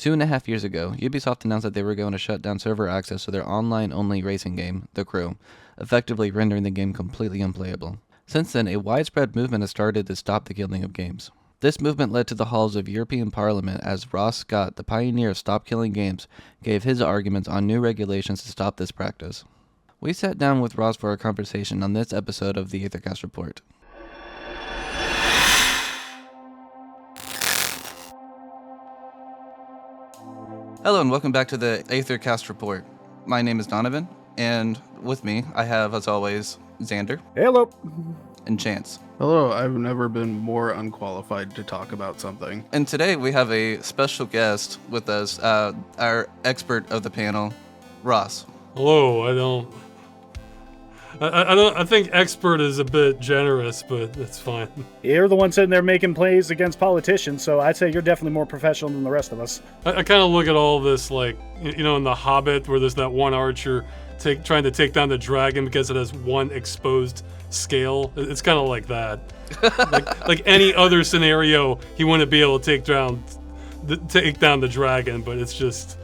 2.5 years ago, Ubisoft announced that they were going to shut down server access to their online-only racing game, The Crew, effectively rendering the game completely unplayable. Since then, a widespread movement has started to stop the killing of games. This movement led to the halls of European Parliament as Ross Scott, the pioneer of Stop Killing Games, gave his arguments on new regulations to stop this practice. We sat down with Ross for a conversation on this episode of the Aethercast Report. Hello and welcome back to the Aethercast Report. My name is Donovan, and with me I have, as always, Xander. Hello. And Chance. Hello, I've never been more unqualified to talk about something. And today we have a special guest with us, our expert of the panel, Ross. Hello, I think expert is a bit generous, but that's fine. You're the one sitting there making plays against politicians, so I'd say you're definitely more professional than the rest of us. I kind of look at all this like, you know, in The Hobbit, where there's that one archer trying to take down the dragon because it has one exposed scale. It's kind of like that. like any other scenario, he wouldn't be able to take down the dragon, but it's just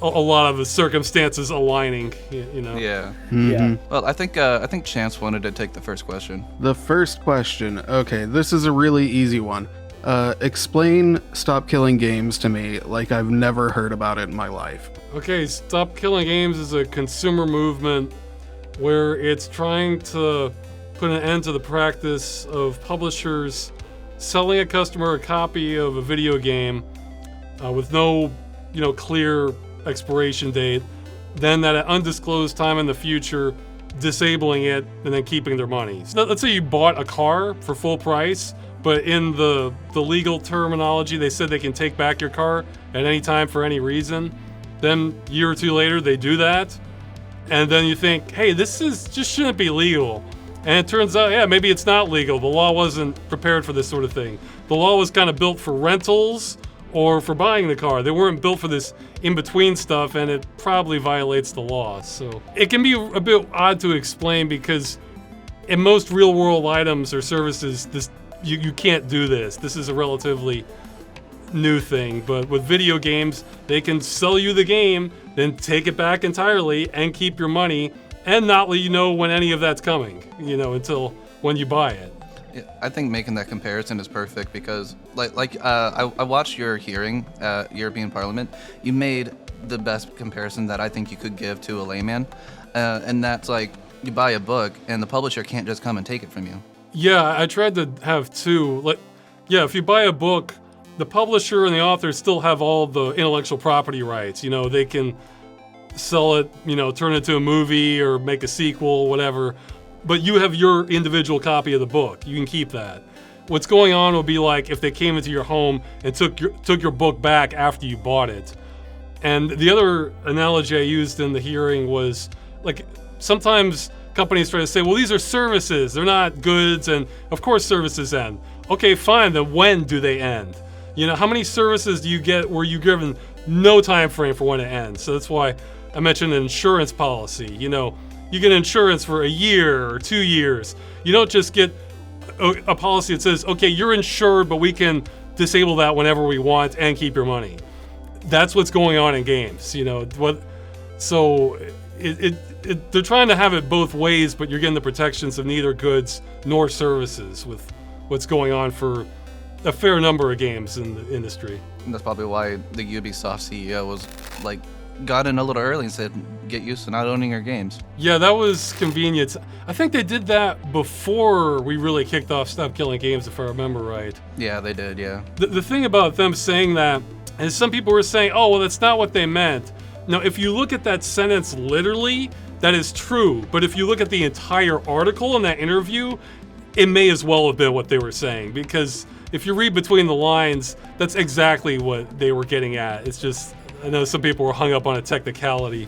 a lot of the circumstances aligning, you know. Yeah. Mm-hmm. Yeah. Well, I think Chance wanted to take the first question. The first question, okay, this is a really easy one. Explain Stop Killing Games to me like I've never heard about it in my life. Okay, Stop Killing Games is a consumer movement where it's trying to put an end to the practice of publishers selling a customer a copy of a video game with no, clear expiration date, then at an undisclosed time in the future, disabling it and then keeping their money. So let's say you bought a car for full price, but in the legal terminology, they said they can take back your car at any time for any reason. Then a year or two later, they do that. And then you think, hey, this just shouldn't be legal. And it turns out, yeah, maybe it's not legal. The law wasn't prepared for this sort of thing. The law was kind of built for rentals or for buying the car. They weren't built for this in-between stuff, and it probably violates the law. So it can be a bit odd to explain because in most real-world items or services, you can't do this. This is a relatively new thing, but with video games, they can sell you the game, then take it back entirely and keep your money and not let you know when any of that's coming, until when you buy it. Yeah, I think making that comparison is perfect because, I watched your hearing at European Parliament. You made the best comparison that I think you could give to a layman, and that's like you buy a book and the publisher can't just come and take it from you. Yeah, I tried to have two. If you buy a book, the publisher and the author still have all the intellectual property rights. They can sell it, turn it into a movie or make a sequel, whatever. But you have your individual copy of the book. You can keep that. What's going on would be like if they came into your home and took your book back after you bought it. And the other analogy I used in the hearing was like sometimes companies try to say, well, these are services. They're not goods. And of course services end. Okay, fine. Then when do they end? How many services do you get where you're given no time frame for when it ends? So that's why I mentioned an insurance policy. You get insurance for a year or 2 years. You don't just get a policy that says, okay, you're insured, but we can disable that whenever we want and keep your money. That's what's going on in games. So they're trying to have it both ways, but you're getting the protections of neither goods nor services with what's going on for a fair number of games in the industry. And that's probably why the Ubisoft CEO was got in a little early and said, get used to not owning your games. Yeah, that was convenient. I think they did that before we really kicked off Stop Killing Games, if I remember right. Yeah, they did, yeah. The thing about them saying that is some people were saying, oh, well, that's not what they meant. Now, if you look at that sentence literally, that is true. But if you look at the entire article in that interview, it may as well have been what they were saying, because if you read between the lines, that's exactly what they were getting at. It's just, I know some people were hung up on a technicality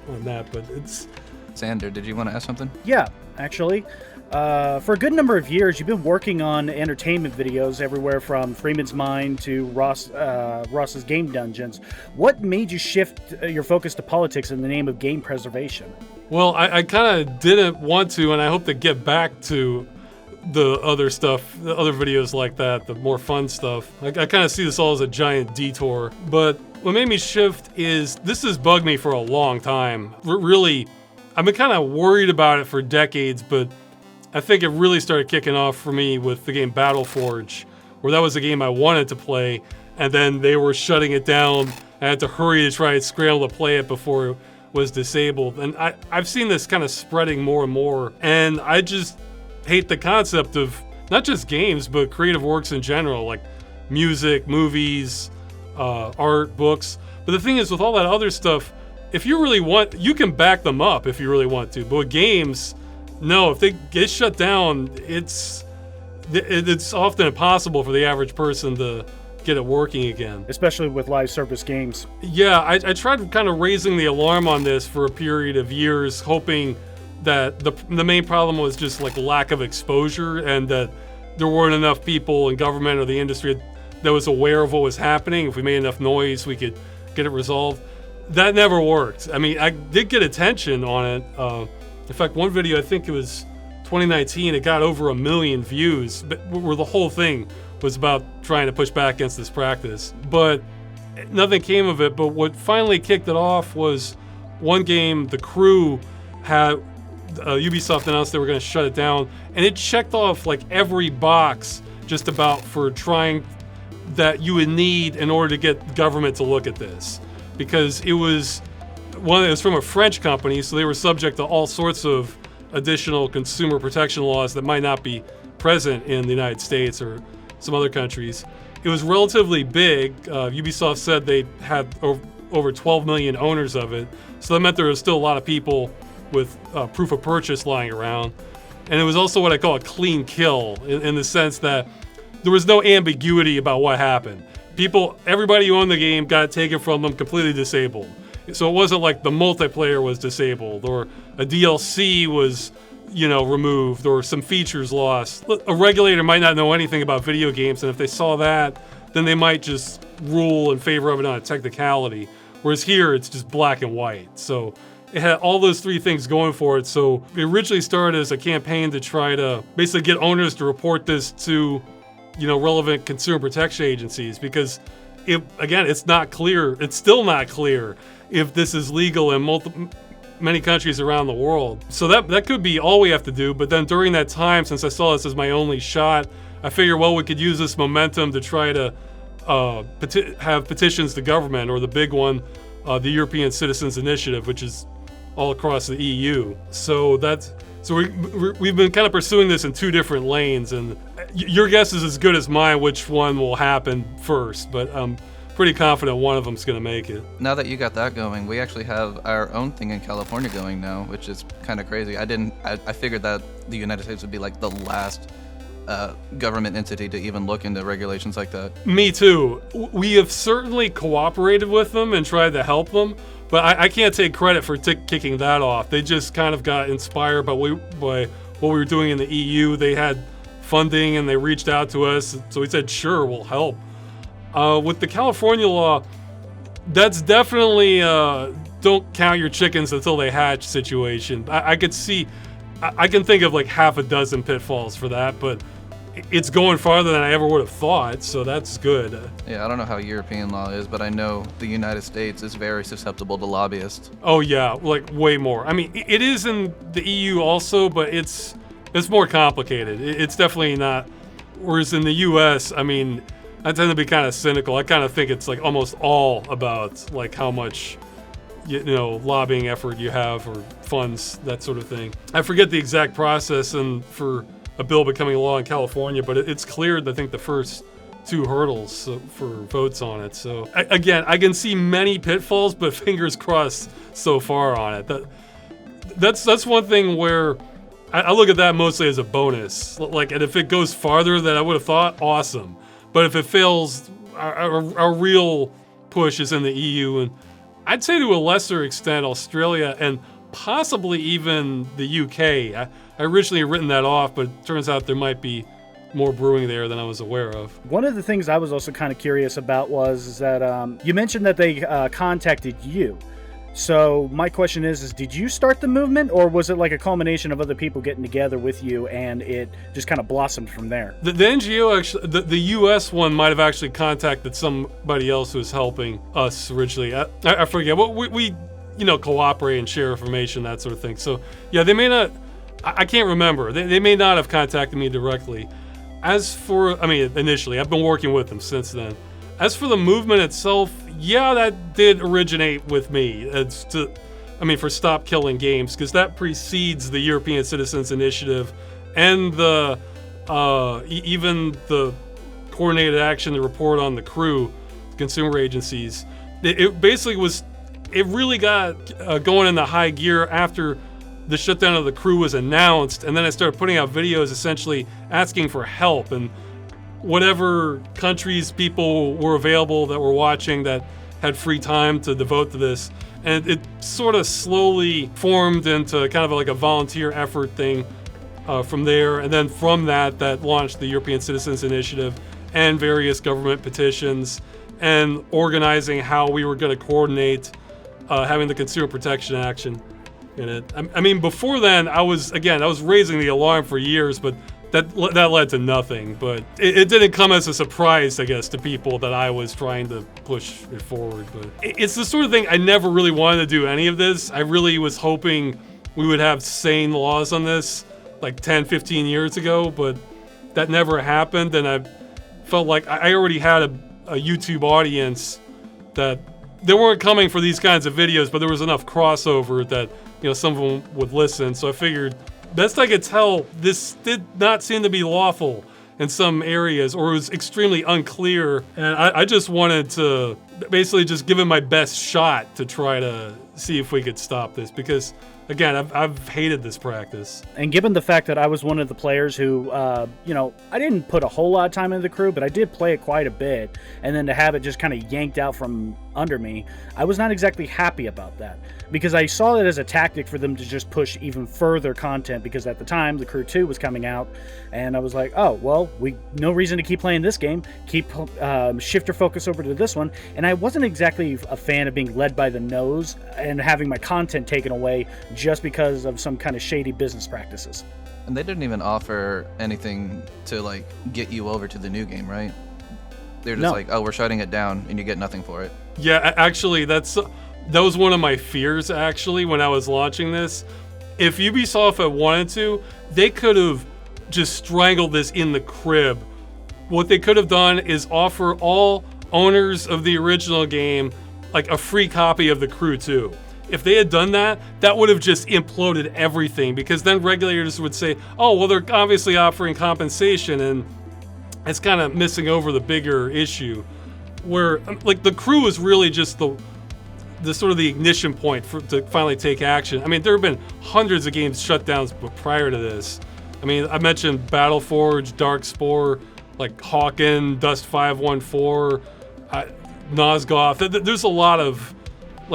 on that, but it's... Xander, did you want to ask something? Yeah, actually. For a good number of years, you've been working on entertainment videos everywhere from Freeman's Mind to Ross's Game Dungeons. What made you shift your focus to politics in the name of game preservation? Well, I kind of didn't want to, and I hope to get back to the other stuff, the other videos like that, the more fun stuff. I kind of see this all as a giant detour. But what made me shift is this has bugged me for a long time. Really, I've been kind of worried about it for decades, but I think it really started kicking off for me with the game Battleforge, where that was a game I wanted to play, and then they were shutting it down. I had to hurry to try and scramble to play it before it was disabled. And I've seen this kind of spreading more and more, and I just hate the concept of not just games, but creative works in general, like music, movies, art, books. But the thing is, with all that other stuff, if you really want, you can back them up if you really want to. But with games, no, if they get shut down, it's often impossible for the average person to get it working again. Especially with live service games. Yeah, I tried kind of raising the alarm on this for a period of years, hoping that the main problem was just like lack of exposure, and that there weren't enough people in government or the industry that was aware of what was happening. If we made enough noise, we could get it resolved. That never worked. I mean, I did get attention on it. In fact, one video, I think it was 2019, it got over 1 million views, where the whole thing was about trying to push back against this practice. But nothing came of it. But what finally kicked it off was one game, The Crew had Ubisoft announced they were going to shut it down, and it checked off like every box just about for trying that you would need in order to get government to look at this, because it was from a French company, so they were subject to all sorts of additional consumer protection laws that might not be present in the United States or some other countries. It was relatively big. Ubisoft said they had over 12 million owners of it, so that meant there was still a lot of people with proof of purchase lying around. And it was also what I call a clean kill, in the sense that there was no ambiguity about what happened. Everybody who owned the game got it taken from them completely disabled. So it wasn't like the multiplayer was disabled, or a DLC was, removed, or some features lost. A regulator might not know anything about video games, and if they saw that, then they might just rule in favor of it on a technicality. Whereas here, it's just black and white. So it had all those three things going for it. So it originally started as a campaign to try to basically get owners to report this to, relevant consumer protection agencies, because it's not clear. It's still not clear if this is legal in many countries around the world. So that could be all we have to do. But then during that time, since I saw this as my only shot, I figured, well, we could use this momentum to try to have petitions to government, or the big one, the European Citizens Initiative, which is all across the EU. So we've been kind of pursuing this in two different lanes, and your guess is as good as mine which one will happen first, but I'm pretty confident one of them's going to make it. Now that you got that going, we actually have our own thing in California going now, which is kind of crazy. I figured that the United States would be like the last government entity to even look into regulations like that. Me too. We have certainly cooperated with them and tried to help them, but I can't take credit for kicking that off. They just kind of got inspired by what we were doing in the EU. They had funding and they reached out to us, so we said, sure, we'll help. With the California law, that's definitely don't count your chickens until they hatch situation. I can think of like half a dozen pitfalls for that, but it's going farther than I ever would have thought, so that's good. Yeah, I don't know how European law is, but I know the United States is very susceptible to lobbyists. Oh yeah, like way more. I mean, it is in the EU also, but it's more complicated. It's definitely not. Whereas in the US, I mean, I tend to be kind of cynical. I kind of think it's like almost all about like how much, lobbying effort you have, or funds, that sort of thing. I forget the exact process and for a bill becoming law in California, but it's cleared, I think, the first 2 hurdles for votes on it. So again, I can see many pitfalls, but fingers crossed so far on it. That's one thing where I look at that mostly as a bonus. Like, and if it goes farther than I would have thought, awesome. But if it fails, our real push is in the EU, and I'd say to a lesser extent Australia, and possibly even the UK. I originally had written that off, but it turns out there might be more brewing there than I was aware of. One of the things I was also kind of curious about was that you mentioned that they contacted you. So my question is did you start the movement, or was it like a culmination of other people getting together with you and it just kind of blossomed from there? The NGO actually, the U.S. one might have actually contacted somebody else who was helping us originally. I forget. We cooperate and share information, that sort of thing. So yeah, they may not. I can't remember. They may not have contacted me directly. As for, initially, I've been working with them since then. As for the movement itself, yeah, that did originate with me. For Stop Killing Games, because that precedes the European Citizens Initiative and even the coordinated action, the report on the crew, consumer agencies. It basically was, it really got going into high gear after the shutdown of the crew was announced, and then I started putting out videos essentially asking for help, and whatever countries people were available that were watching that had free time to devote to this. And it sort of slowly formed into kind of like a volunteer effort thing from there. And then from that launched the European Citizens Initiative and various government petitions and organizing how we were going to coordinate having the consumer protection action in it. Before then, I was raising the alarm for years, but that led to nothing. But it didn't come as a surprise, I guess, to people that I was trying to push it forward. But it's the sort of thing, I never really wanted to do any of this. I really was hoping we would have sane laws on this like 10, 15 years ago, but that never happened. And I felt like I already had a YouTube audience that they weren't coming for these kinds of videos, but there was enough crossover that some of them would listen. So I figured, best I could tell, this did not seem to be lawful in some areas, or it was extremely unclear. And I just wanted to basically just give it my best shot to try to see if we could stop this, because again, I've hated this practice. And given the fact that I was one of the players who, I didn't put a whole lot of time into the crew, but I did play it quite a bit, and then to have it just kind of yanked out from under me, I was not exactly happy about that, because I saw it as a tactic for them to just push even further content, because at the time, the Crew 2 was coming out, and I was like, oh, well, no reason to keep playing this game, shift your focus over to this one, and I wasn't exactly a fan of being led by the nose and having my content taken away just because of some kind of shady business practices. And they didn't even offer anything to get you over to the new game, right? They're just like, oh, we're shutting it down, and you get nothing for it. Yeah, actually, that was one of my fears, actually, when I was launching this. If Ubisoft had wanted to, they could have just strangled this in the crib. What they could have done is offer all owners of the original game a free copy of the Crew 2. If they had done that, that would have just imploded everything, because then regulators would say, oh, well, they're obviously offering compensation, and it's kind of missing over the bigger issue, where the Crew is really just the sort of the ignition point to finally take action. There have been hundreds of games shutdowns prior to this. I mentioned Battleforge, Darkspore, Hawken, Dust 514, Nosgoth. There's a lot of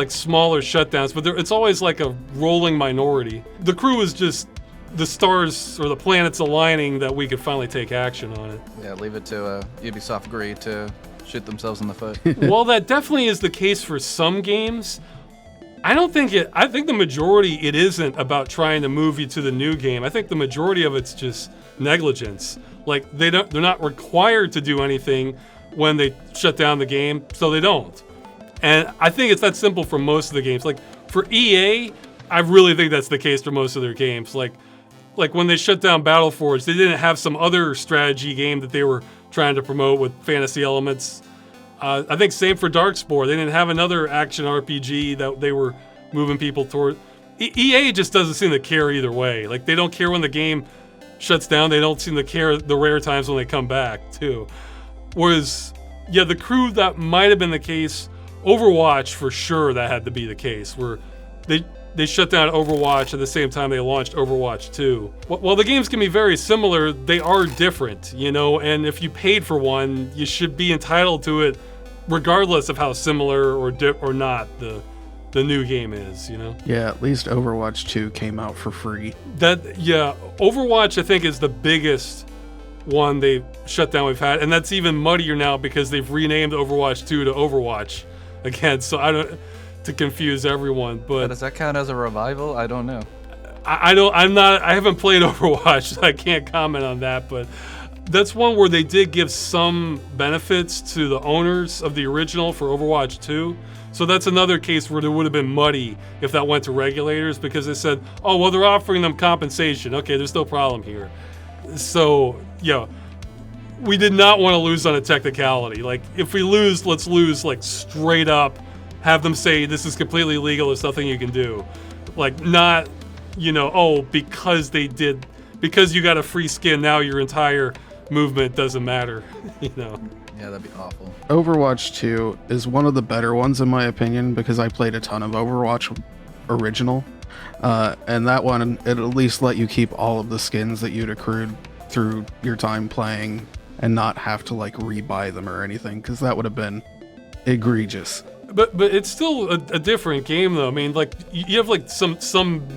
smaller shutdowns, but it's always a rolling minority. The Crew is just the stars or the planets aligning that we could finally take action on it. Yeah, leave it to Ubisoft Greed to shoot themselves in the foot. Well, that definitely is the case for some games. I think the majority, it isn't about trying to move you to the new game. I think the majority of it's just negligence. They're not required to do anything when they shut down the game, so they don't. And I think it's that simple for most of the games. For EA, I really think that's the case for most of their games. Like when they shut down Battleforge, they didn't have some other strategy game that they were trying to promote with fantasy elements. I think same for Darkspore. They didn't have another action RPG that they were moving people toward. EA just doesn't seem to care either way. They don't care when the game shuts down. They don't seem to care the rare times when they come back, too. Whereas, yeah, the Crew, that might have been the case. Overwatch, for sure, that had to be the case, where they shut down Overwatch at the same time they launched Overwatch 2. While the games can be very similar, they are different, and if you paid for one, you should be entitled to it regardless of how similar or not the new game is, Yeah, at least Overwatch 2 came out for free. Overwatch, I think, is the biggest one they shut down we've had, and that's even muddier now because they've renamed Overwatch 2 to Overwatch again. So to confuse everyone. But Does that count as a revival? I don't know. I haven't played Overwatch, so I can't comment on that, but that's one where they did give some benefits to the owners of the original for Overwatch 2. So that's another case where it would have been muddy if that went to regulators, because they said, oh, well, they're offering them compensation. Okay, there's no problem here. So, yeah, we did not want to lose on a technicality. Like, if we lose, let's lose, like, straight up. Have them say, this is completely legal, there's nothing you can do. Like, not, because you got a free skin, now your entire movement doesn't matter, Yeah, that'd be awful. Overwatch 2 is one of the better ones in my opinion, because I played a ton of Overwatch original, and that one, it at least let you keep all of the skins that you'd accrued through your time playing and not have to like rebuy them or anything, because that would have been egregious. But it's still a different game, though. I mean, like, you have like some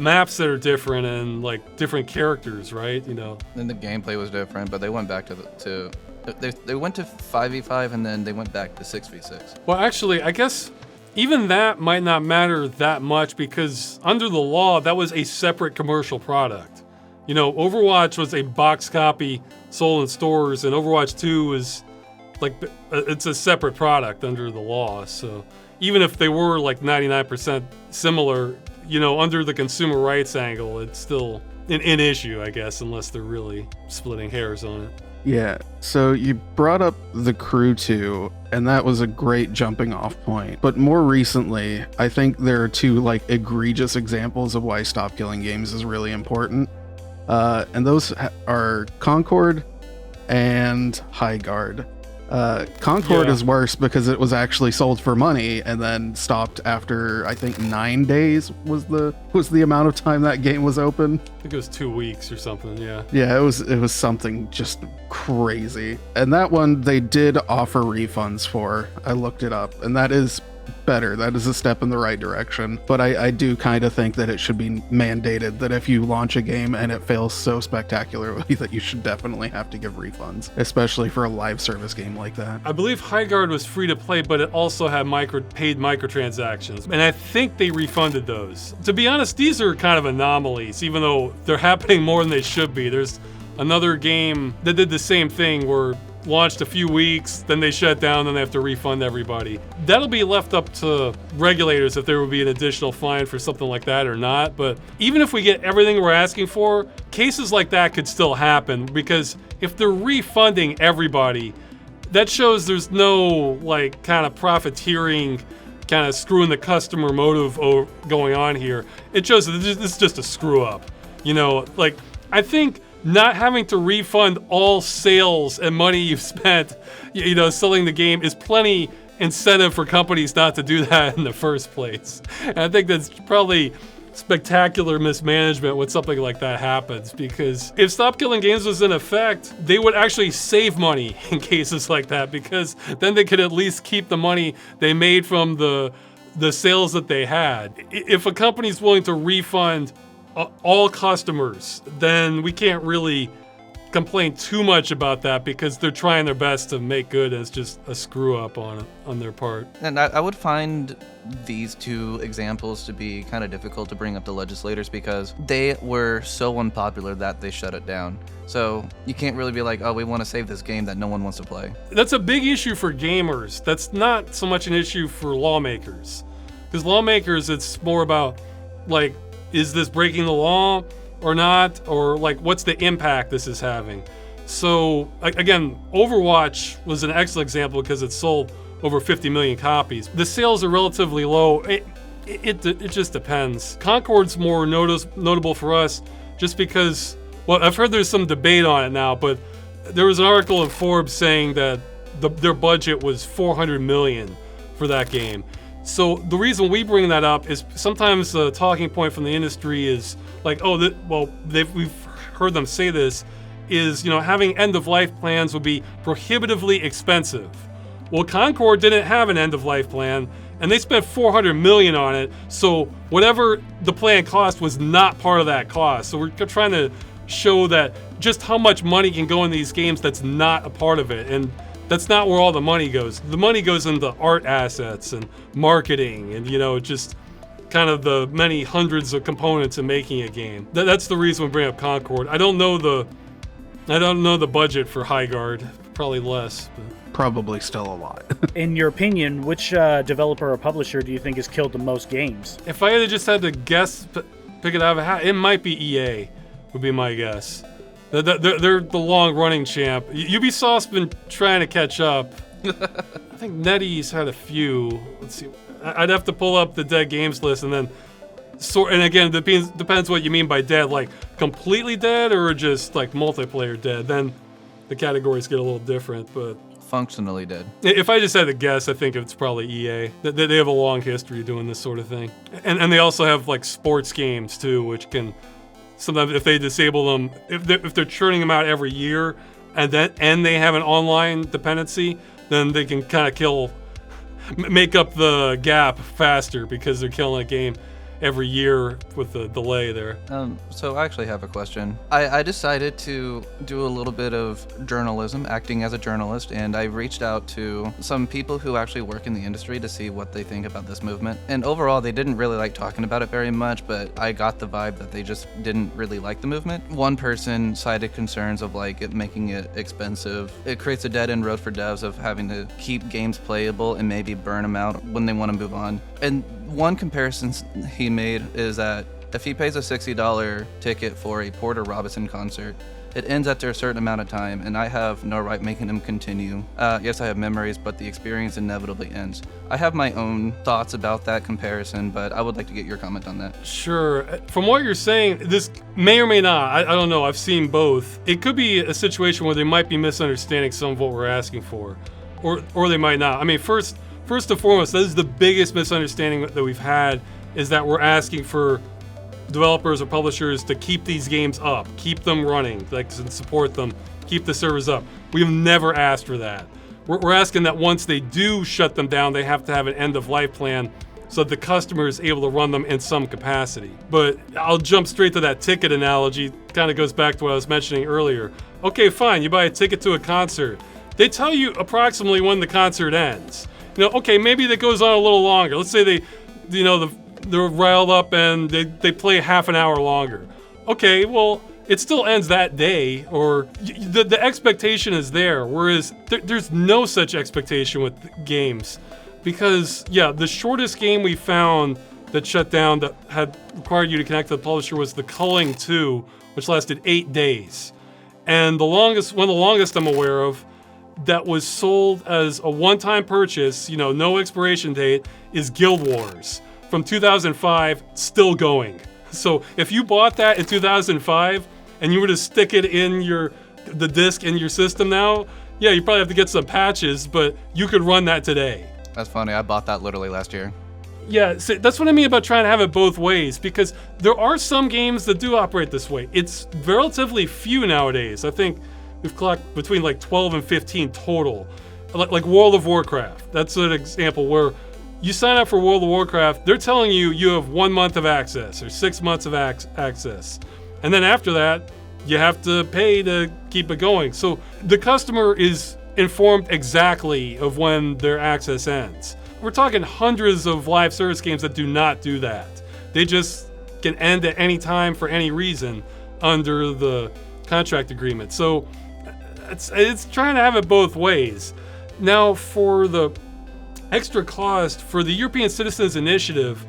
maps that are different and like different characters, right? Then the gameplay was different, but they went back they went to 5v5 and then they went back to 6v6. Well, actually, I guess even that might not matter that much, because under the law, that was a separate commercial product. Overwatch was a box copy sold in stores, and Overwatch 2 is like, it's a separate product under the law. So even if they were like 99% similar, under the consumer rights angle, it's still an issue, I guess, unless they're really splitting hairs on it. Yeah, so you brought up The Crew 2, and that was a great jumping off point. But more recently, I think there are two like egregious examples of why Stop Killing Games is really important. And those are Concord and High Guard. Concord is worse because it was actually sold for money and then stopped after, I think, 9 days was the amount of time that game was open. I think it was 2 weeks or something, yeah. Yeah, it was something just crazy. And that one they did offer refunds for. I looked it up, and that is better. That is a step in the right direction. But I do kind of think that it should be mandated that if you launch a game and it fails so spectacularly that you should definitely have to give refunds, especially for a live service game like that. I believe High Guard was free to play, but it also had paid microtransactions, and I think they refunded those. To be honest, these are kind of anomalies, even though they're happening more than they should be. There's another game that did the same thing where launched a few weeks, then they shut down, then they have to refund everybody. That'll be left up to regulators if there will be an additional fine for something like that or not. But even if we get everything we're asking for, cases like that could still happen, because if they're refunding everybody, that shows there's no like kind of profiteering, kind of screwing the customer motive going on here. It shows that this is just a screw up. Like, I think not having to refund all sales and money you've spent, selling the game is plenty incentive for companies not to do that in the first place. And I think that's probably spectacular mismanagement when something like that happens, because if Stop Killing Games was in effect, they would actually save money in cases like that, because then they could at least keep the money they made from the sales that they had. If a company's willing to refund all customers, then we can't really complain too much about that, because they're trying their best to make good as just a screw up on their part. And I would find these two examples to be kind of difficult to bring up to legislators, because they were so unpopular that they shut it down. So you can't really be like, oh, we want to save this game that no one wants to play. That's a big issue for gamers. That's not so much an issue for lawmakers, because lawmakers, it's more about like, is this breaking the law or not? Or like, what's the impact this is having? So again, Overwatch was an excellent example because it sold over 50 million copies. The sales are relatively low. It just depends. Concord's more notable for us just because, well, I've heard there's some debate on it now, but there was an article in Forbes saying that their budget was $400 million for that game. So the reason we bring that up is sometimes the talking point from the industry is like, we've heard them say this, is, having end-of-life plans would be prohibitively expensive. Well, Concord didn't have an end-of-life plan, and they spent $400 million on it, so whatever the plan cost was not part of that cost. So we're trying to show that just how much money can go in these games that's not a part of it. And that's not where all the money goes. The money goes into art assets and marketing and, just kind of the many hundreds of components in making a game. That's the reason we bring up Concord. I don't know the budget for Highguard. Probably less. But. Probably still a lot. In your opinion, which developer or publisher do you think has killed the most games? If I had to guess, pick it out of a hat, it might be EA, would be my guess. They're the long-running champ. Ubisoft's been trying to catch up. I think NetEase had a few. Let's see. I'd have to pull up the dead games list and then sort. And again, it depends what you mean by dead. Like completely dead or just like multiplayer dead. Then the categories get a little different. But Functionally dead. if I just had to guess, I think it's probably EA. They have a long history of doing this sort of thing. And they also have like sports games too, which can. Sometimes if they disable them, if they're churning them out every year, and they have an online dependency, then they can kind of make up the gap faster because they're killing a game every year with the delay there. So I actually have a question. I decided to do a little bit of journalism, acting as a journalist, and I reached out to some people who actually work in the industry to see what they think about this movement. And overall, they didn't really like talking about it very much, but I got the vibe that they just didn't really like the movement. One person cited concerns of like it making it expensive. It creates a dead-end road for devs of having to keep games playable and maybe burn them out when they want to move on. And one comparison he made is that if he pays a $60 ticket for a Porter Robinson concert, it ends after a certain amount of time, and I have no right making him continue. Yes, I have memories, but the experience inevitably ends. I have my own thoughts about that comparison, but I would like to get your comment on that. Sure. From what you're saying, this may or may not. I don't know. I've seen both. It could be a situation where they might be misunderstanding some of what we're asking for, or they might not. I mean, First and foremost, that is the biggest misunderstanding that we've had, is that we're asking for developers or publishers to keep these games up, keep them running, and support them, keep the servers up. We've never asked for that. We're asking that once they do shut them down, they have to have an end-of-life plan so that the customer is able to run them in some capacity. But I'll jump straight to that ticket analogy. Kind of goes back to what I was mentioning earlier. Okay, fine, you buy a ticket to a concert. They tell you approximately when the concert ends. Okay, maybe that goes on a little longer. Let's say they're riled up and they play half an hour longer. Okay, well, it still ends that day, or the expectation is there, whereas there's no such expectation with games. Because, yeah, the shortest game we found that shut down that had required you to connect to the publisher was the Culling 2, which lasted 8 days. And one of the longest I'm aware of, that was sold as a one-time purchase, no expiration date, is Guild Wars from 2005, still going. So if you bought that in 2005 and you were to stick it in the disc in your system now, yeah, you probably have to get some patches, but you could run that today. That's funny. I bought that literally last year. Yeah, so that's what I mean about trying to have it both ways, because there are some games that do operate this way. It's relatively few nowadays. I think we've clocked between like 12 and 15 total. Like World of Warcraft. That's an example where you sign up for World of Warcraft, they're telling you have 1 month of access or 6 months of access. And then after that, you have to pay to keep it going. So the customer is informed exactly of when their access ends. We're talking hundreds of live service games that do not do that. They just can end at any time for any reason under the contract agreement. So it's trying to have it both ways. Now, for the extra cost for the European Citizens Initiative,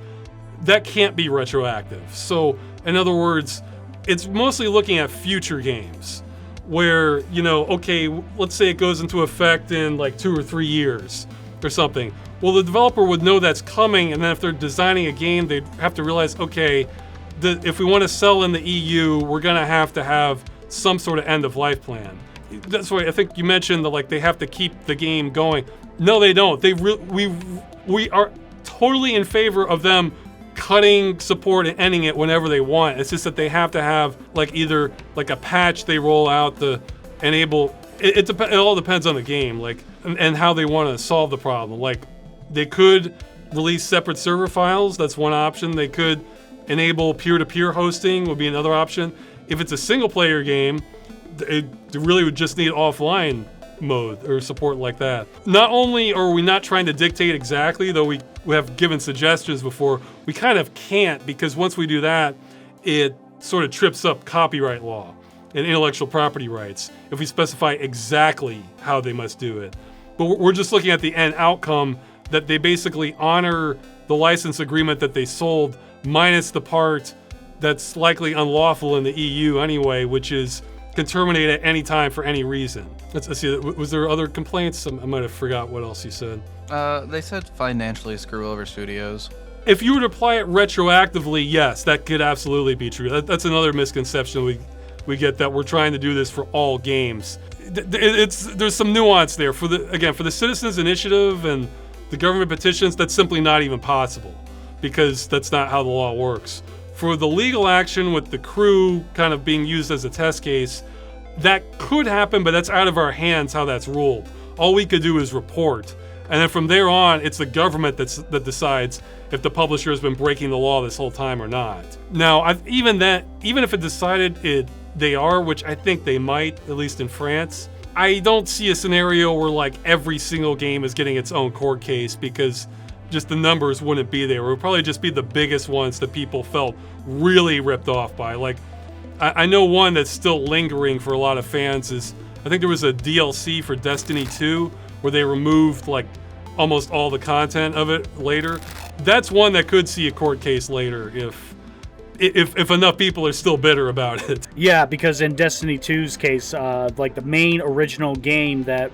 that can't be retroactive. So, in other words, it's mostly looking at future games where, okay, let's say it goes into effect in like 2 or 3 years or something. Well, the developer would know that's coming, and then if they're designing a game, they'd have to realize, okay, if we want to sell in the EU, we're going to have some sort of end-of-life plan. That's why I think you mentioned that they have to keep the game going. No, they don't. We are totally in favor of them cutting support and ending it whenever they want. It's just that they have to have either a patch they roll out to enable. It all depends on the game, and how they want to solve the problem. They could release separate server files. That's one option. They could enable peer-to-peer hosting. Would be another option. If it's a single-player game, they really would just need offline mode or support like that. Not only are we not trying to dictate exactly, though we have given suggestions before, we kind of can't, because once we do that, it sort of trips up copyright law and intellectual property rights if we specify exactly how they must do it. But we're just looking at the end outcome, that they basically honor the license agreement that they sold, minus the part that's likely unlawful in the EU anyway, which is can terminate at any time for any reason. Let's see, was there other complaints? I might have forgot what else you said. They said financially screw over studios. If you were to apply it retroactively, yes, that could absolutely be true. That's another misconception we get, that we're trying to do this for all games. There's some nuance there. For the Citizens Initiative and the government petitions, that's simply not even possible, because that's not how the law works. For the legal action with the crew kind of being used as a test case, that could happen, but that's out of our hands how that's ruled. All we could do is report. And then from there on, it's the government that decides if the publisher has been breaking the law this whole time or not. Now, even if it decided they are, which I think they might, at least in France, I don't see a scenario where like every single game is getting its own court case, because just the numbers wouldn't be there. It would probably just be the biggest ones that people felt really ripped off by. Like, I know one that's still lingering for a lot of fans is, I think there was a DLC for Destiny 2 where they removed like almost all the content of it later. That's one that could see a court case later if enough people are still bitter about it. Yeah, because in Destiny 2's case, like the main original game that,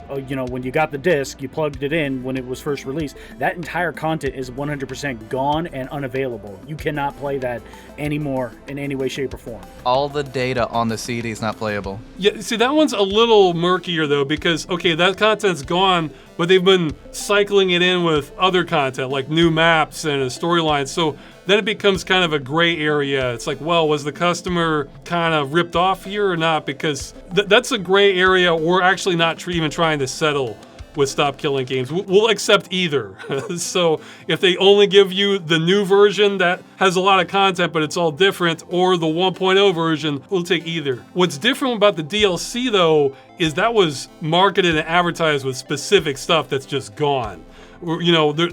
when you got the disc, you plugged it in when it was first released, that entire content is 100% gone and unavailable. You cannot play that anymore in any way, shape, or form. All the data on the CD is not playable. Yeah, see, that one's a little murkier though, because, okay, that content's gone, but they've been cycling it in with other content, like new maps and a storyline. So then it becomes kind of a gray area. It's like, well, was the customer kind of ripped off here or not? Because that's a gray area we're actually not even trying to settle with Stop Killing Games. We'll accept either. So if they only give you the new version that has a lot of content but it's all different, or the 1.0 version, we'll take either. What's different about the DLC though is that was marketed and advertised with specific stuff that's just gone.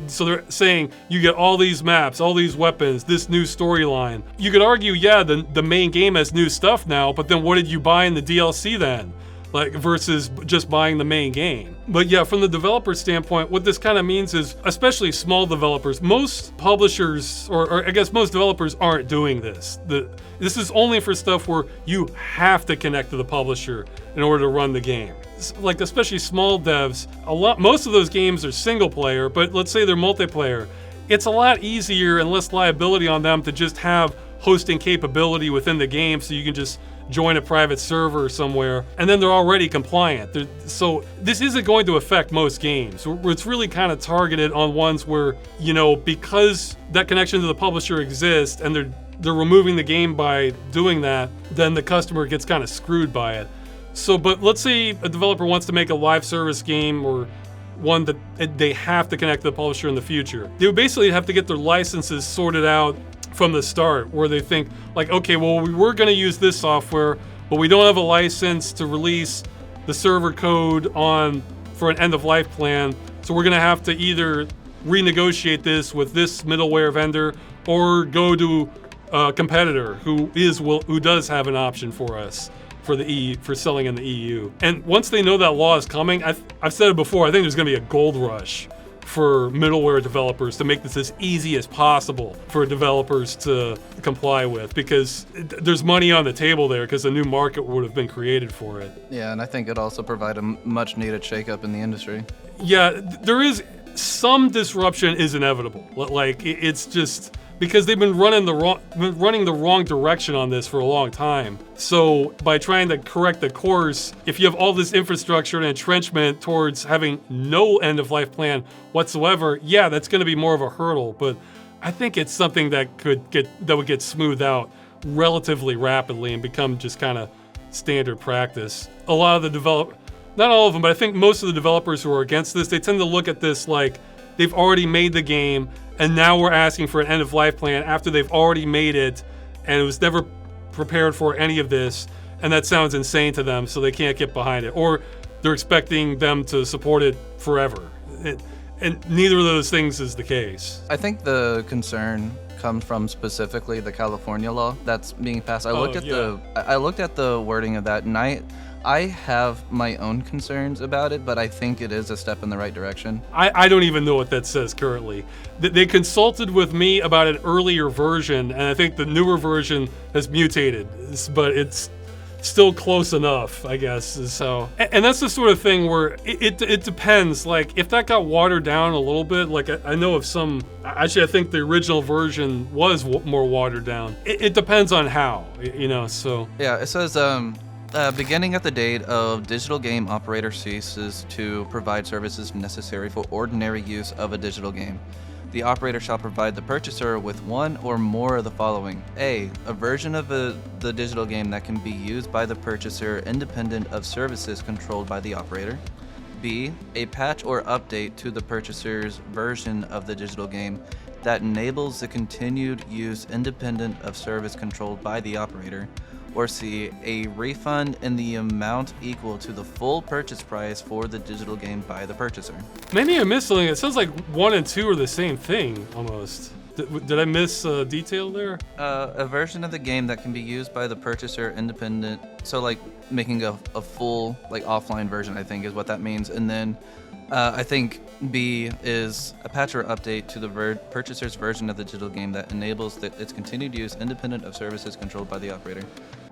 So they're saying you get all these maps, all these weapons, this new storyline. You could argue, yeah, the main game has new stuff now, but then what did you buy in the DLC then? Like, versus just buying the main game. But yeah, from the developer standpoint, what this kind of means is, especially small developers, most publishers, or I guess most developers aren't doing this. This is only for stuff where you have to connect to the publisher in order to run the game. Like, especially small devs, most of those games are single player, but let's say they're multiplayer. It's a lot easier and less liability on them to just have hosting capability within the game, so you can just join a private server somewhere, and then they're already compliant. So this isn't going to affect most games. It's really kind of targeted on ones where, because that connection to the publisher exists and they're removing the game by doing that, then the customer gets kind of screwed by it. So, but let's say a developer wants to make a live service game, or one that they have to connect to the publisher in the future. They would basically have to get their licenses sorted out from the start, where they think like, okay, well, we were going to use this software, but we don't have a license to release the server code for an end-of-life plan, so we're going to have to either renegotiate this with this middleware vendor or go to a competitor who does have an option for us for selling in the EU. And once they know that law is coming, I've said it before, I think there's going to be a gold rush for middleware developers to make this as easy as possible for developers to comply with, because there's money on the table there, because a new market would have been created for it. Yeah, and I think it also provide a much needed shakeup in the industry. Yeah, there is some disruption is inevitable. Like, it's just because they've been running the wrong direction on this for a long time. So by trying to correct the course, if you have all this infrastructure and entrenchment towards having no end-of-life plan whatsoever, yeah, that's going to be more of a hurdle. But I think it's something that would get smoothed out relatively rapidly and become just kind of standard practice. A lot of the not all of them, but I think most of the developers who are against this, they tend to look at this like they've already made the game, and now we're asking for an end-of-life plan after they've already made it, and it was never prepared for any of this, and that sounds insane to them, so they can't get behind it. Or they're expecting them to support it forever. And neither of those things is the case. I think the concern comes from specifically the California law that's being passed. I looked at the wording of that, and I have my own concerns about it, but I think it is a step in the right direction. I don't even know what that says currently. They consulted with me about an earlier version, and I think the newer version has mutated, but it's still close enough, I guess. So, and that's the sort of thing where it depends. Like, if that got watered down a little bit, like I know of some, actually I think the original version was more watered down. It depends on how, so. Yeah, it says, beginning at the date of digital game operator ceases to provide services necessary for ordinary use of a digital game, the operator shall provide the purchaser with one or more of the following. A version of the digital game that can be used by the purchaser independent of services controlled by the operator. B, a patch or update to the purchaser's version of the digital game that enables the continued use independent of service controlled by the operator. Or C, a refund in the amount equal to the full purchase price for the digital game by the purchaser. Maybe I missed something. It sounds like 1 and 2 are the same thing, almost. Did I miss detail there? A version of the game that can be used by the purchaser independent, so like making a full like offline version, I think is what that means. And then I think B is a patch or update to the purchaser's version of the digital game that enables its continued use independent of services controlled by the operator.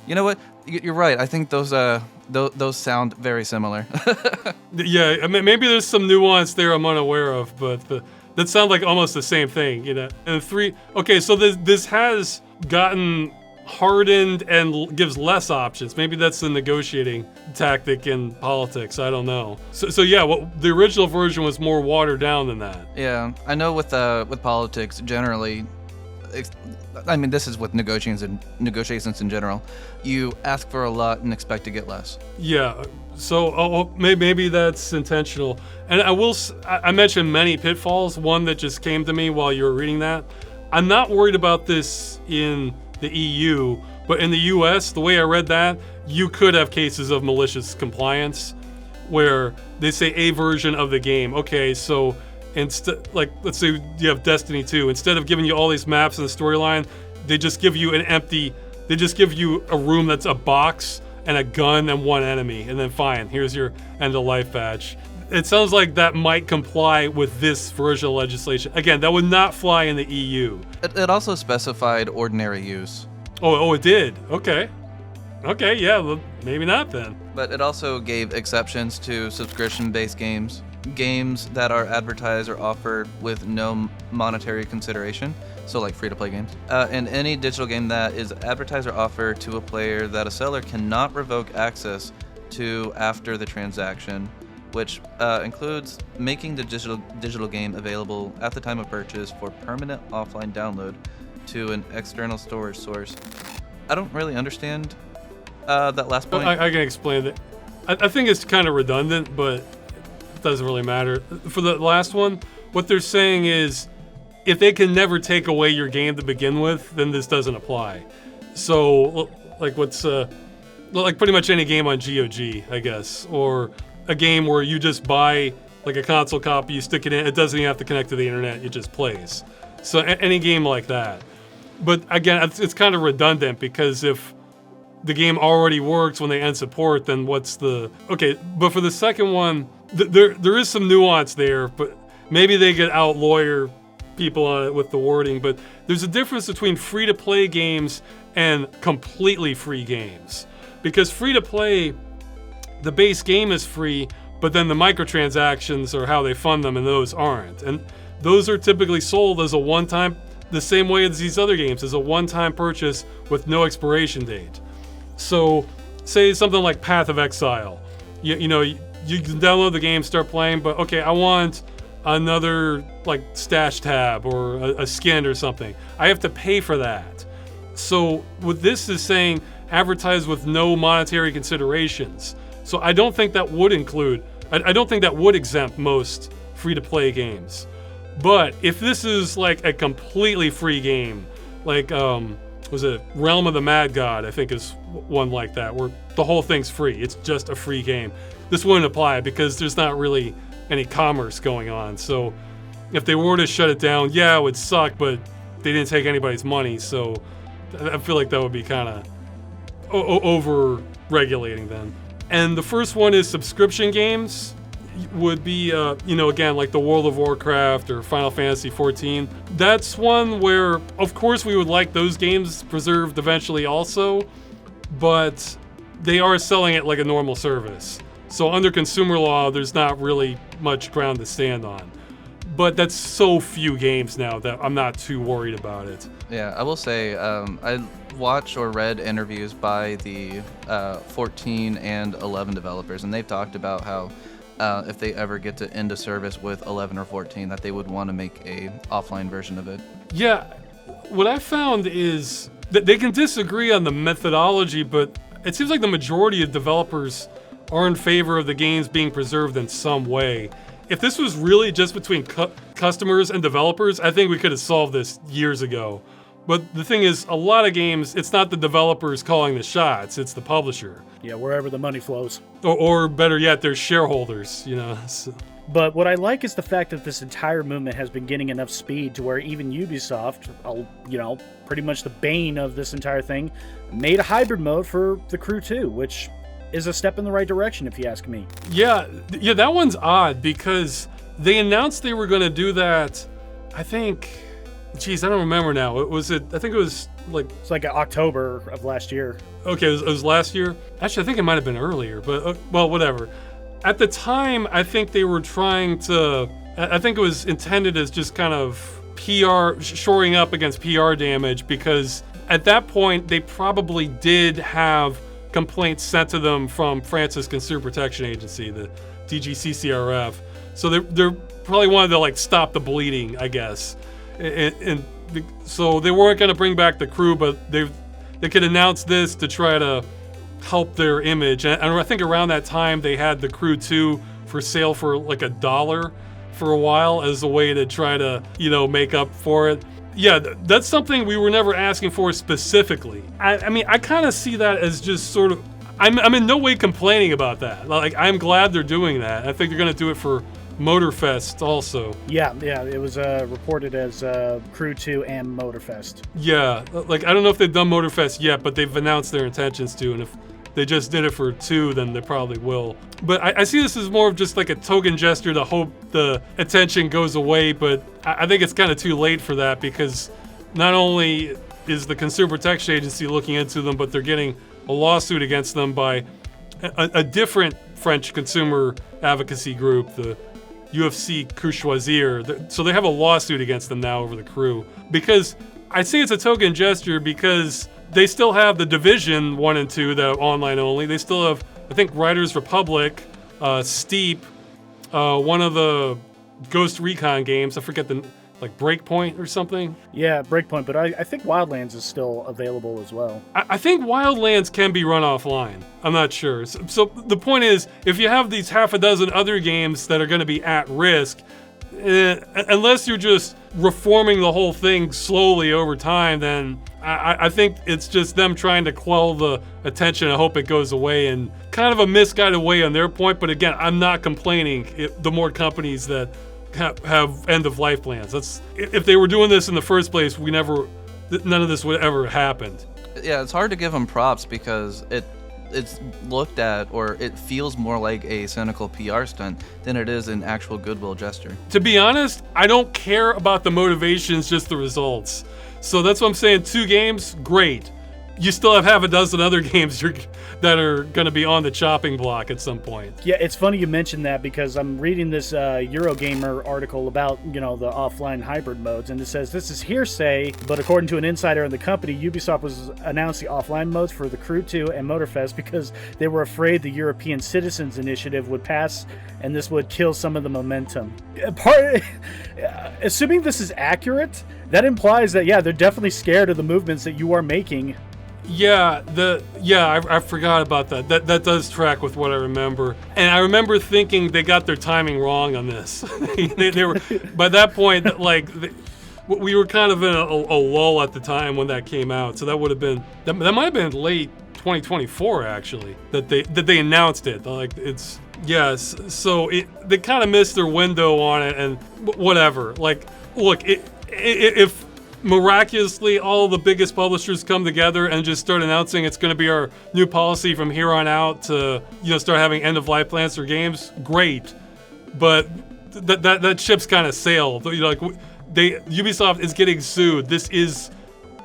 You know what? You're right. I think those sound very similar. Yeah, I mean, maybe there's some nuance there I'm unaware of, but that sounds like almost the same thing, And 3, okay, so this has gotten hardened and gives less options. Maybe that's the negotiating tactic in politics. I don't know. So yeah, the original version was more watered down than that. Yeah, I know with politics generally. I mean, this is with negotiations in general. You ask for a lot and expect to get less. Yeah. So maybe that's intentional. And I mentioned many pitfalls. One that just came to me while you were reading that. I'm not worried about this in the EU, but in the US, the way I read that, you could have cases of malicious compliance where they say a version of the game. Okay, so let's say you have Destiny 2, instead of giving you all these maps and the storyline, they just give you a room that's a box and a gun and one enemy, and then fine, here's your end of life badge. It sounds like that might comply with this version of legislation. Again, that would not fly in the EU. It also specified ordinary use. Oh, it did. Okay, yeah, well, maybe not then. But it also gave exceptions to subscription-based games that are advertised or offered with no monetary consideration, so like free-to-play games, and any digital game that is advertised or offered to a player that a seller cannot revoke access to after the transaction, which includes making the digital game available at the time of purchase for permanent offline download to an external storage source. I don't really understand that last point. I can explain that. I think it's kind of redundant, but it doesn't really matter. For the last one, what they're saying is, if they can never take away your game to begin with, then this doesn't apply. So, like like pretty much any game on GOG, I guess, or a game where you just buy like a console copy, you stick it in, it doesn't even have to connect to the internet, it just plays. So any game like that. But again, it's kind of redundant, because if the game already works when they end support, then what's the... Okay, but for the second one, there is some nuance there, but maybe they could out-lawyer people on it with the wording, but there's a difference between free-to-play games and completely free games. Because free-to-play, the base game is free, but then the microtransactions are how they fund them, and those aren't. And those are typically sold as a one-time, the same way as these other games, as a one-time purchase with no expiration date. So, say something like Path of Exile. You can download the game, start playing, but okay, I want another like stash tab or a skin or something. I have to pay for that. So what this is saying, advertise with no monetary considerations. So I don't think that would include, I don't think that would exempt most free-to-play games. But if this is like a completely free game, like was it Realm of the Mad God, I think is one like that, where the whole thing's free. It's just a free game. This wouldn't apply because there's not really any commerce going on. So if they were to shut it down, yeah, it would suck, but they didn't take anybody's money. So I feel like that would be kind of over-regulating then. And the first one is subscription games. Would be, again, like the World of Warcraft or Final Fantasy XIV. That's one where, of course, we would like those games preserved eventually also, but they are selling it like a normal service. So under consumer law, there's not really much ground to stand on. But that's so few games now that I'm not too worried about it. Yeah, I will say, I watched or read interviews by the 14 and 11 developers, and they've talked about how if they ever get to end a service with 11 or 14, that they would want to make a offline version of it. Yeah, what I found is that they can disagree on the methodology, but it seems like the majority of developers are in favor of the games being preserved in some way. If this was really just between customers and developers, I think we could have solved this years ago. But the thing is, a lot of games, it's not the developers calling the shots, it's the publisher. Yeah, wherever the money flows. Or better yet, their shareholders, So. But what I like is the fact that this entire movement has been getting enough speed to where even Ubisoft, pretty much the bane of this entire thing, made a hybrid mode for the Crew 2, which is a step in the right direction, if you ask me. Yeah, that one's odd because they announced they were going to do that, I think... Geez, I don't remember now. I think it was like... It's like October of last year. Okay, it was last year? Actually, I think it might have been earlier, but, well, whatever. At the time, I think they were trying to... I think it was intended as just kind of PR, shoring up against PR damage, because at that point, they probably did have complaints sent to them from France's Consumer Protection Agency, the DGCCRF. So they probably wanted to, stop the bleeding, I guess. So they weren't going to bring back the Crew, but they could announce this to try to help their image. And I think around that time they had the Crew 2 for sale for $1 for a while as a way to try to, make up for it. Yeah, that's something we were never asking for specifically. I mean, I kind of see that as just sort of... I'm in no way complaining about that. I'm glad they're doing that. I think they're going to do it for Motorfest also. Yeah, it was reported as Crew 2 and Motorfest. Yeah, I don't know if they've done Motorfest yet, but they've announced their intentions to, and if they just did it for 2, then they probably will. But I see this as more of just like a token gesture to hope the attention goes away, but I think it's kind of too late for that because not only is the Consumer Protection Agency looking into them, but they're getting a lawsuit against them by a different French consumer advocacy group, the UFC Courchoisir. So they have a lawsuit against them now over the Crew. Because I say it's a token gesture because they still have the Division 1 and 2 that are online only. They still have, I think, Riders Republic, Steep, one of the Ghost Recon games. I forget the... Breakpoint or something? Yeah, Breakpoint, but I think Wildlands is still available as well. I think Wildlands can be run offline. I'm not sure. So the point is, if you have these half a dozen other games that are going to be at risk, unless you're just reforming the whole thing slowly over time, then I think it's just them trying to quell the attention and hope it goes away, and kind of a misguided way on their point. But again, I'm not complaining the more companies that have end-of-life plans. If they were doing this in the first place, none of this would ever have happened. Yeah, it's hard to give them props because it's looked at, or it feels more like a cynical PR stunt than it is an actual goodwill gesture. To be honest, I don't care about the motivations, just the results. So that's what I'm saying. 2 games, great. You still have half a dozen other games that are going to be on the chopping block at some point. Yeah, it's funny you mentioned that because I'm reading this Eurogamer article about, the offline hybrid modes, and it says this is hearsay, but according to an insider in the company, Ubisoft was announced the offline modes for the Crew 2 and Motorfest because they were afraid the European Citizens Initiative would pass and this would kill some of the momentum. Assuming this is accurate, that implies that, they're definitely scared of the movements that you are making. Yeah, I forgot about that. That does track with what I remember. And I remember thinking they got their timing wrong on this. they were, by that point, we were kind of in a lull at the time when that came out, so that would have been that might have been late 2024 actually that they announced it. Like it's yes, so they kind of missed their window on it, and whatever. Like, look, if miraculously all the biggest publishers come together and just start announcing it's going to be our new policy from here on out to start having end of life plans for games, great, but that ship's kind of sailed. Ubisoft is getting sued. This is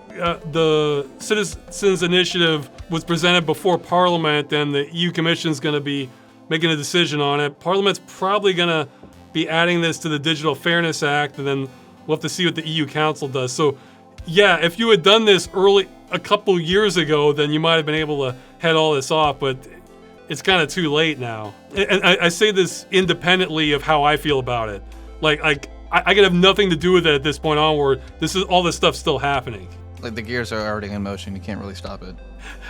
the Citizens Initiative was presented before Parliament, and the EU Commission's going to be making a decision on it. Parliament's probably going to be adding this to the Digital Fairness Act, and then we'll have to see what the EU Council does. So, yeah, if you had done this a couple years ago, then you might have been able to head all this off, but it's kind of too late now. And I say this independently of how I feel about it. Like I could have nothing to do with it at this point onward. All this stuff's still happening. Like, the gears are already in motion. You can't really stop it.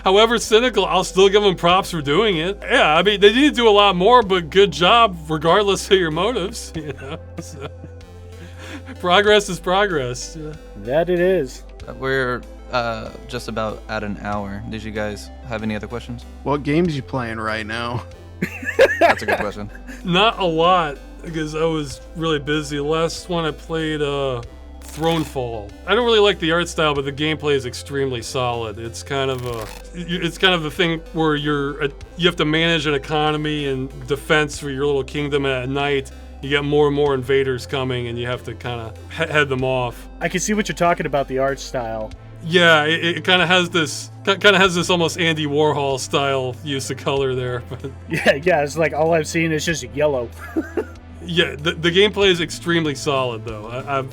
However, Cynical, I'll still give them props for doing it. Yeah, I mean, they need to do a lot more, but good job regardless of your motives. So, progress is progress. Yeah. That it is. We're just about at an hour. Did you guys have any other questions? What games you playing right now? That's a good question. Not a lot, because I was really busy. The last one I played, Thronefall. I don't really like the art style, but the gameplay is extremely solid. It's kind of the thing where you have to manage an economy and defense for your little kingdom, and at night you get more and more invaders coming, and you have to kind of head them off. I can see what you're talking about, the art style. Yeah, it kind of has this almost Andy Warhol style use of color there. But yeah, it's like all I've seen is just yellow. yeah, the gameplay is extremely solid though.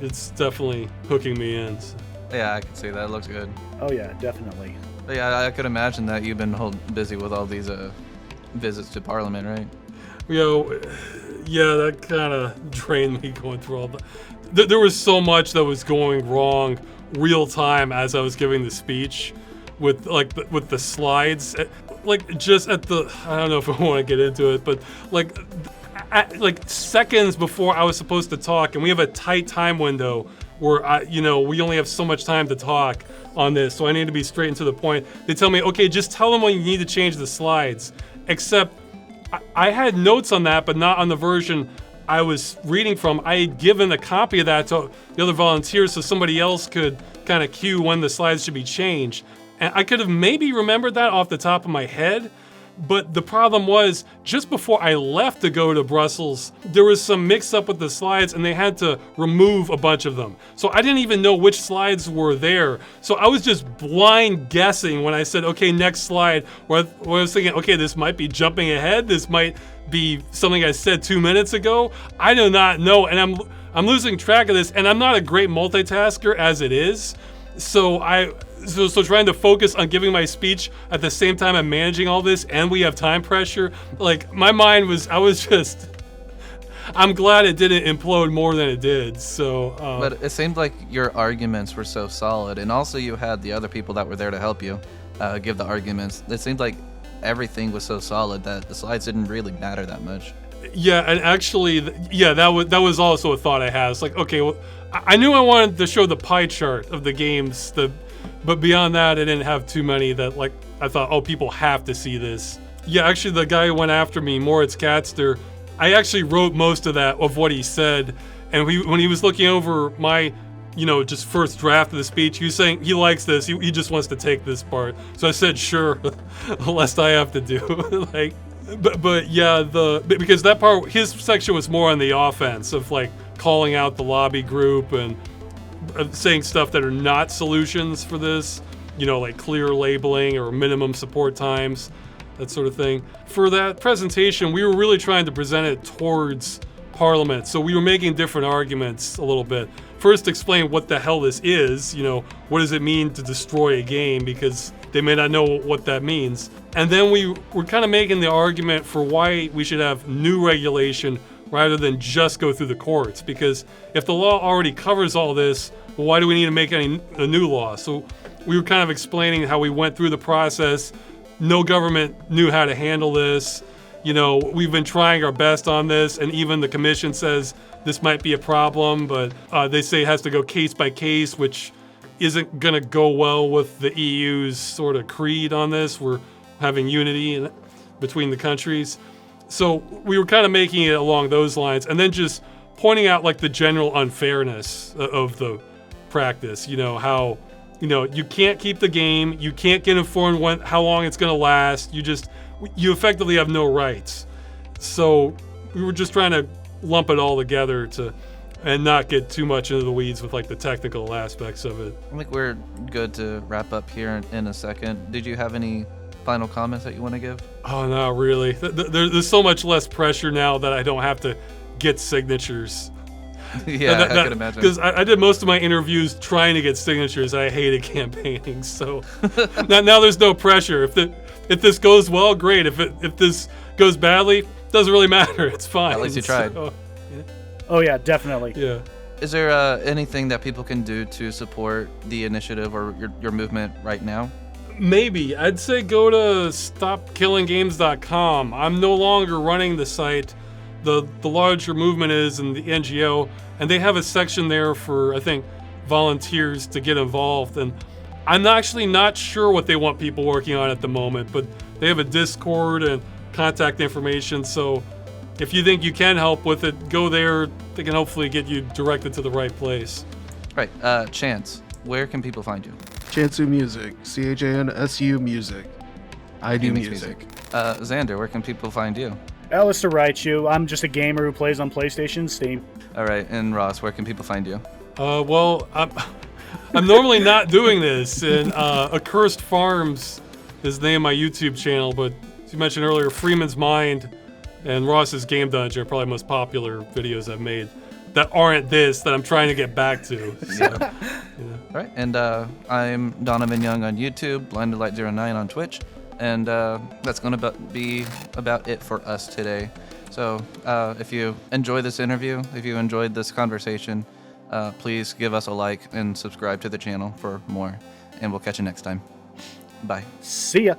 It's definitely hooking me in. So. Yeah, I can see that. It looks good. Oh yeah, definitely. But yeah, I could imagine that you've been busy with all these visits to Parliament, right? Yeah, that kind of drained me going through all that. There was so much that was going wrong real time as I was giving the speech with the slides. Just at the, I don't know if I want to get into it, but like seconds before I was supposed to talk, and we have a tight time window where we only have so much time to talk on this, so I need to be straight and to the point. They tell me, okay, just tell them when you need to change the slides. Except I had notes on that, but not on the version I was reading from. I had given a copy of that to the other volunteers so somebody else could kind of cue when the slides should be changed. And I could have maybe remembered that off the top of my head, but the problem was, just before I left to go to Brussels, there was some mix-up with the slides, and they had to remove a bunch of them. So I didn't even know which slides were there. So I was just blind guessing when I said, okay, next slide, where I was thinking, okay, this might be jumping ahead, this might be something I said 2 minutes ago. I do not know, and I'm losing track of this, and I'm not a great multitasker as it is. So trying to focus on giving my speech at the same time I'm managing all this, and we have time pressure, like my mind was, I'm glad it didn't implode more than it did. So but it seemed like your arguments were so solid, and also you had the other people that were there to help you give the arguments. It seemed like everything was so solid that the slides didn't really matter that much. Yeah, and actually, that was also a thought I had. It's like, okay, well, I knew I wanted to show the pie chart of the games, but beyond that, I didn't have too many that, like, I thought, oh, people have to see this. Yeah, actually, the guy who went after me, Moritz Katzter, I actually wrote most of what he said, and when he was looking over my, just first draft of the speech, he was saying he likes this, he just wants to take this part. So I said, sure, lest I have to do, But yeah, because that part, his section was more on the offense of like calling out the lobby group and saying stuff that are not solutions for this, like clear labeling or minimum support times, that sort of thing. For that presentation, we were really trying to present it towards Parliament, so we were making different arguments a little bit. First, explain what the hell this is, what does it mean to destroy a game, because they may not know what that means. And then we were kind of making the argument for why we should have new regulation rather than just go through the courts, because if the law already covers all this, well, why do we need to make a new law? So we were kind of explaining how we went through the process. No government knew how to handle this. we've been trying our best on this, and even the commission says this might be a problem, but they say it has to go case by case, which isn't going to go well with the EU's sort of creed on this. We're having unity between the countries. So we were kind of making it along those lines, and then just pointing out like the general unfairness of the practice. How you can't keep the game, you can't get informed how long it's going to last. You effectively have no rights. So we were just trying to lump it all together and not get too much into the weeds with like the technical aspects of it. I think we're good to wrap up here in a second. Did you have any final comments that you want to give? Oh, no, really. There's so much less pressure now that I don't have to get signatures. Yeah, I could imagine. Because I did most of my interviews trying to get signatures. I hated campaigning, so now there's no pressure. If this goes well, great. If this goes badly, doesn't really matter. It's fine. At least you tried. So, Oh yeah, definitely. yeah. Is there anything that people can do to support the initiative or your movement right now? Maybe. I'd say go to stopkillinggames.com. I'm no longer running the site. The larger movement is in the NGO, and they have a section there for, I think, volunteers to get involved. And I'm actually not sure what they want people working on at the moment, but they have a Discord and contact information. So if you think you can help with it, go there. They can hopefully get you directed to the right place. Right. Chance, where can people find you? Chansu Music, CHANSU Music. I do music. Xander, where can people find you? Alistair Raichu. I'm just a gamer who plays on PlayStation and Steam. All right. And Ross, where can people find you? Well, I'm normally not doing this, and Accursed Farms is the name of my YouTube channel, but as you mentioned earlier, Freeman's Mind and Ross's Game Dungeon are probably the most popular videos I've made that aren't this, that I'm trying to get back to. So, yeah. All right. And I'm Donovan Young on YouTube, BlindedLight09 on Twitch. And that's going to be about it for us today. So if you enjoyed this interview, if you enjoyed this conversation, please give us a like and subscribe to the channel for more. And we'll catch you next time. Bye. See ya.